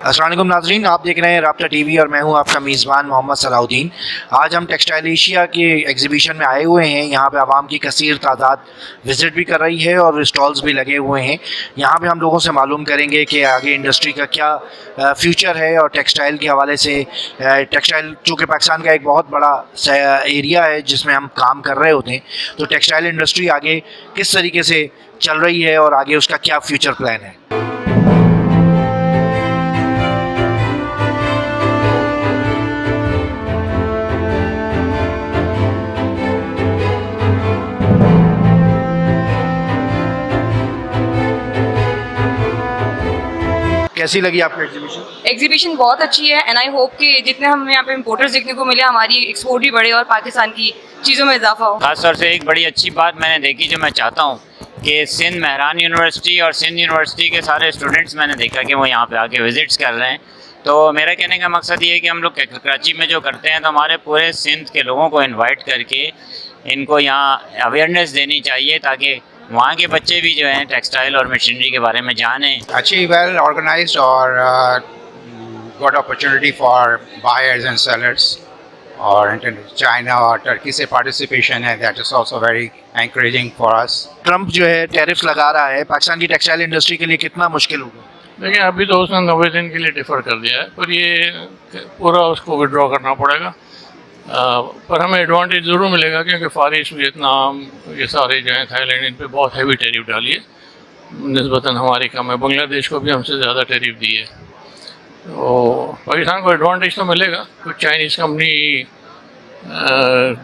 अस्सलाम वालेकुम नाज़रीन, आप देख रहे हैं राब्ता टीवी और मैं हूं आपका मेज़बान मोहम्मद सलाउद्दीन। आज हम टेक्सटाइल एशिया के एग्जीबिशन में आए हुए हैं। यहां पे आवाम की कसीर तादाद विज़िट भी कर रही है और स्टॉल्स भी लगे हुए हैं। यहां पे हम लोगों से मालूम करेंगे कि आगे इंडस्ट्री का क्या फ्यूचर है और टेक्सटाइल के हवाले से टेक्सटाइल चूँकि पाकिस्तान का एक बहुत बड़ा एरिया है जिसमें हम काम कर रहे होते हैं, तो टेक्सटाइल इंडस्ट्री आगे किस तरीके से चल रही है और आगे उसका क्या फ्यूचर प्लान है। कैसी लगी आपको एग्जीबिशन? एग्जीबिशन बहुत अच्छी है एंड आई होप कि जितने हमें यहाँ पे इम्पोर्टर्स देखने को मिले, हमारी एक्सपोर्ट भी बढ़े और पाकिस्तान की चीज़ों में इजाफा हो। खास तौर से एक बड़ी अच्छी बात मैंने देखी जो मैं चाहता हूँ कि सिंध मेहरान यूनिवर्सिटी और सिंध यूनिवर्सिटी के सारे स्टूडेंट्स मैंने देखा कि वो यहाँ पे आके विजिट्स कर रहे हैं। तो मेरा कहने का मकसद ये है कि हम लोग कराची में जो करते हैं तो हमारे पूरे सिंध के लोगों को इन्वाइट करके इनको यहाँ अवेयरनेस देनी चाहिए ताकि वहाँ के बच्चे भी जो हैं टेक्सटाइल और मशीनरी के बारे में जानें। अच्छी वेल ऑर्गेनाइज्ड और good opportunity for buyers and sellers और चाइना और टर्की से पार्टिसिपेशन है, that is also very encouraging for us. Trump जो है टैरिफ लगा रहा है, पाकिस्तान की टेक्सटाइल इंडस्ट्री के लिए कितना मुश्किल होगा? देखिए अभी तो उसने 90 दिन के लिए डिफ़र कर दिया है, पर ये पूरा उसको विड्रॉ करना पड़ेगा। पर हमें एडवांटेज ज़रूर मिलेगा क्योंकि फार ईस्ट, वियतनाम, ये सारे जो हैं, थाईलैंड, इन पे बहुत हैवी टैरिफ डाली है, निस्बतन हमारी कम है। बांग्लादेश को भी हमसे ज़्यादा टैरिफ दी है, तो पाकिस्तान को एडवांटेज तो मिलेगा। कुछ चाइनीज़ कंपनी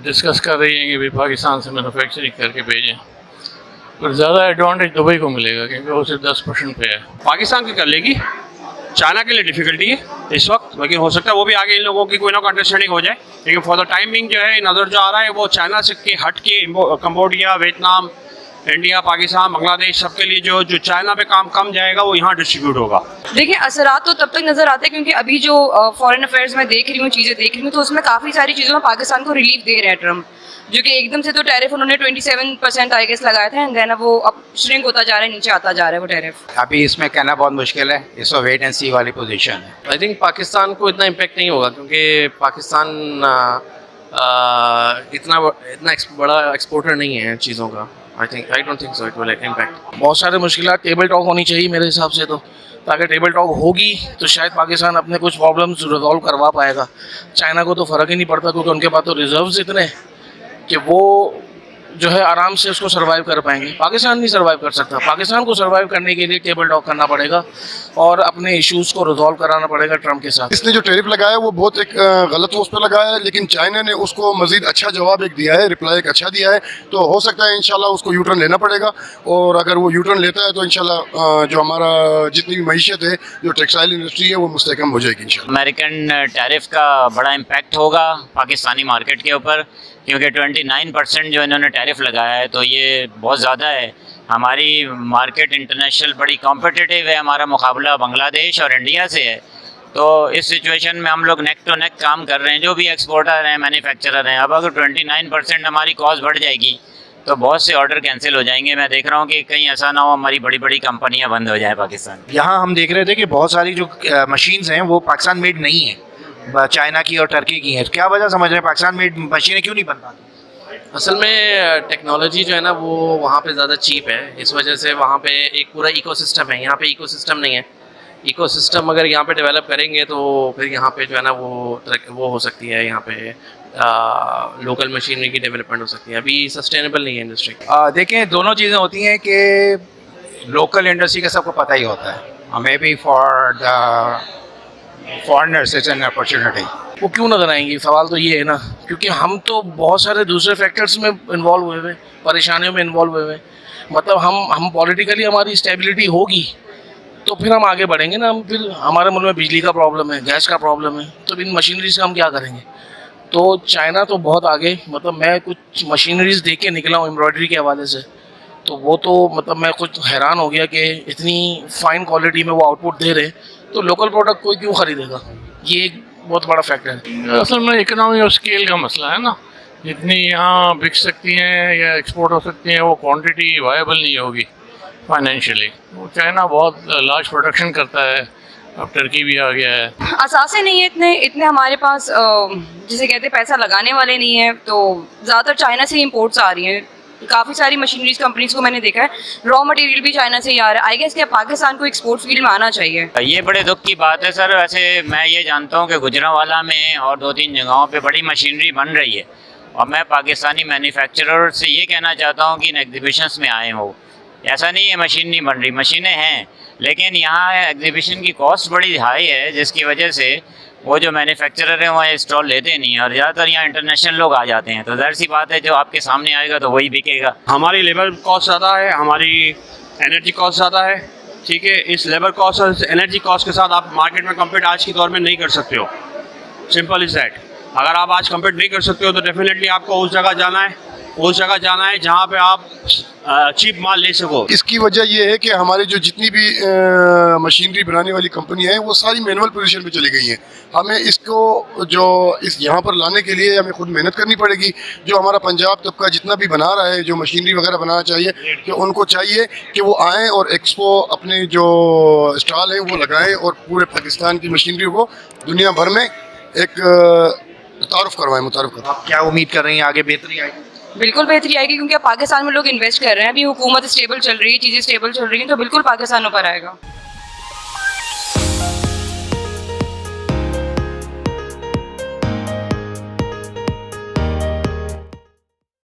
डिस्कस कर रही हैं कि भी पाकिस्तान से मैन्युफैक्चरिंग करके भेजें, पर ज़्यादा एडवांटेज दुबई को मिलेगा क्योंकि वो सिर्फ 10% पे है। पाकिस्तान की कर लेगी, चाइना के लिए डिफ़िकल्टी है इस वक्त, लेकिन हो सकता है वो भी आगे इन लोगों की कोई ना कोई अंडरस्टैंडिंग हो जाए। लेकिन फॉर द टाइमिंग जो है नज़र जो आ रहा है वो चाइना से के हट के Cambodia, Vietnam, India, Pakistan, Bangladesh सबके लिए जो चाइना पे काम कम जाएगा वो यहाँ डिस्ट्रीब्यूट होगा। देखिए असरात तो तब तक नज़र आते हैं क्योंकि अभी जो फॉरेन अफेयर्स में देख रही हूँ, चीज़ें देख रही हूँ, तो उसमें काफ़ी सारी चीज़ों में पाकिस्तान को रिलीफ दे रहे हैं ट्रम्प, जो कि एकदम से तो टैरिफ उन्होंने 27% आई गेस लगाया था, एंड देन अब वो अब श्रिंक होता जा रहा है, नीचे आता जा रहा है वो टैरिफ। अभी इसमें कहना बहुत मुश्किल है, इसको वेट एंड सी वाली पोजीशन है। आई थिंक पाकिस्तान को इतना इम्पेक्ट नहीं होगा क्योंकि पाकिस्तान इतना बड़ा एक्सपोर्टर नहीं है चीज़ों का। I don't think so it will impact. बहुत सारे मुश्किलात टेबल टॉक होनी चाहिए मेरे हिसाब से, तो ताकि टेबल टॉक होगी तो शायद पाकिस्तान अपने कुछ प्रॉब्लम्स रिजॉल्व करवा पाएगा। चाइना को तो फ़र्क ही नहीं पड़ता क्योंकि उनके पास तो रिजर्व्स इतने हैं कि वो जो है आराम से उसको सर्वाइव कर पाएंगे। पाकिस्तान नहीं सर्वाइव कर सकता। पाकिस्तान को सर्वाइव करने के लिए टेबल टॉक करना पड़ेगा और अपने इश्यूज़ को रिजॉल्व कराना पड़ेगा ट्रम्प के साथ। इसने जो टैरिफ लगाया वो बहुत एक गलत उस पर लगाया है, लेकिन चाइना ने उसको मजीद अच्छा जवाब एक दिया है, रिप्लाई एक अच्छा दिया है। तो हो सकता है इंशाल्लाह उसको यू टर्न लेना पड़ेगा, और अगर वो यू टर्न लेता है तो इंशाल्लाह जो हमारा जितनी भी मईशत है, जो टेक्सटाइल इंडस्ट्री है, वो मुस्तहकम हो जाएगी इंशाल्लाह। अमेरिकन टैरिफ का बड़ा इम्पैक्ट होगा पाकिस्तानी मार्केट के ऊपर क्योंकि 29% जो इन्होंने टैरिफ लगाया है तो ये बहुत ज़्यादा है। हमारी मार्केट इंटरनेशनल बड़ी कॉम्पिटिटिव है, हमारा मुकाबला बांग्लादेश और इंडिया से है। तो इस सिचुएशन में हम लोग नेक टू नेक काम कर रहे हैं, जो भी एक्सपोर्टर हैं, मैन्युफैक्चरर हैं। अब अगर 29% हमारी कॉस्ट बढ़ जाएगी तो बहुत से ऑर्डर कैंसिल हो जाएंगे। मैं देख रहा हूँ कि कहीं ऐसा ना हो हमारी बड़ी बड़ी कंपनियाँ बंद हो जाए पाकिस्तान। यहाँ हम देख रहे थे कि बहुत सारी जो मशीन्स हैं वो पाकिस्तान मेड नहीं है, चाइना की और टर्की की है। क्या वजह समझ रहे हैं पाकिस्तान में मशीनें क्यों नहीं बन पाती? असल में टेक्नोलॉजी जो है ना वो वहाँ पे ज़्यादा चीप है, इस वजह से वहाँ पे एक पूरा इकोसिस्टम है। यहाँ पे इकोसिस्टम नहीं है। इकोसिस्टम अगर यहाँ पे डेवलप करेंगे तो फिर यहाँ पे जो है ना वो हो सकती है, यहाँ पे लोकल मशीनरी की डेवलपमेंट हो सकती है। अभी सस्टेनेबल नहीं है इंडस्ट्री। देखें, दोनों चीज़ें होती हैं कि लोकल इंडस्ट्री का सबको पता ही होता है, may be for the foreigners it's an opportunity. वो क्यों नजर आएंगी? सवाल तो ये है ना, क्योंकि हम तो बहुत सारे दूसरे फैक्टर्स में इन्वॉल्व हुए हुए, परेशानियों में इन्वॉल्व हुए हुए। मतलब हम पॉलिटिकली हमारी स्टेबिलिटी होगी तो फिर हम आगे बढ़ेंगे ना। हम फिर हमारे मुल्क में बिजली का प्रॉब्लम है, गैस का प्रॉब्लम है, तो इन मशीनरीज का हम क्या करेंगे? तो चाइना तो बहुत आगे, मतलब मैं कुछ मशीनरीज देख के निकला हूँ एम्ब्रॉयडरी के हवाले से, तो वो तो मतलब मैं कुछ हैरान हो गया कि इतनी फाइन क्वालिटी में वो आउटपुट दे रहे, तो लोकल प्रोडक्ट कोई क्यों ख़रीदेगा? ये एक बहुत बड़ा फैक्टर है। असल में इकोनॉमी और स्केल का मसला है ना। जितनी यहाँ बिक सकती हैं या एक्सपोर्ट हो सकती हैं वो क्वांटिटी वायबल नहीं होगी फाइनेंशियली। चाइना बहुत लार्ज प्रोडक्शन करता है, अब टर्की भी आ गया है। असासे नहीं है इतने हमारे पास, जिसे कहते हैं पैसा लगाने वाले नहीं है, तो ज़्यादातर चाइना से इंपोर्ट्स आ रही हैं। काफ़ी सारी मशीनरीज कंपनीज को मैंने देखा है, रॉ मटेरियल भी चाइना से ही आ रहा है। आई गेस कि पाकिस्तान को एक्सपोर्ट फील्ड में आना चाहिए। ये बड़े दुख की बात है सर। वैसे मैं ये जानता हूँ कि गुजरांवाला में और 2-3 जगहों पे बड़ी मशीनरी बन रही है, और मैं पाकिस्तानी मैन्युफैक्चरर से ये कहना चाहता हूँ कि इन एग्जीबिशंस में आए हो। ऐसा नहीं है मशीन नहीं बन रही, मशीनें हैं, लेकिन यहाँ एग्जीबिशन की कॉस्ट बड़ी हाई है, जिसकी वजह से वो जो मैन्युफैक्चरर हैं वहाँ स्टॉल लेते नहीं हैं, और ज़्यादातर यहाँ इंटरनेशनल लोग आ जाते हैं। तो ज़ाहिर सी बात है जो आपके सामने आएगा तो वही बिकेगा। हमारी लेबर कॉस्ट ज़्यादा है, हमारी एनर्जी कॉस्ट ज़्यादा है, ठीक है। इस लेबर कॉस्ट और एनर्जी कॉस्ट के साथ आप मार्केट में कम्पीट आज के दौर में नहीं कर सकते हो। Simple is that. अगर आप आज कम्पीट नहीं कर सकते हो तो डेफिनेटली आपको उस जगह जाना है जहाँ पे आप चीप माल ले सको। इसकी वजह यह है कि हमारी जो जितनी भी मशीनरी बनाने वाली कंपनियां हैं वो सारी मैनुअल पोजीशन पे चली गई हैं। हमें इसको इस यहाँ पर लाने के लिए हमें खुद मेहनत करनी पड़ेगी। जो हमारा पंजाब तबका जितना भी बना रहा है, जो मशीनरी वगैरह बनाना चाहिए, कि उनको चाहिए कि वो आएँ और एक्सपो अपने जो स्टॉल हैं वो लगाएँ और पूरे पाकिस्तान की मशीनरी को दुनिया भर में एक मुतारुफ करवाएँ। आप क्या उम्मीद कर रही हैं आगे बेहतरी आएगी? बिल्कुल बेहतरी आएगी, क्योंकि अब पाकिस्तान में लोग इन्वेस्ट कर रहे हैं। अभी हुकूमत स्टेबल चल रही है, चीज़ें स्टेबल चल रही हैं, तो बिल्कुल पाकिस्तान ऊपर आएगा।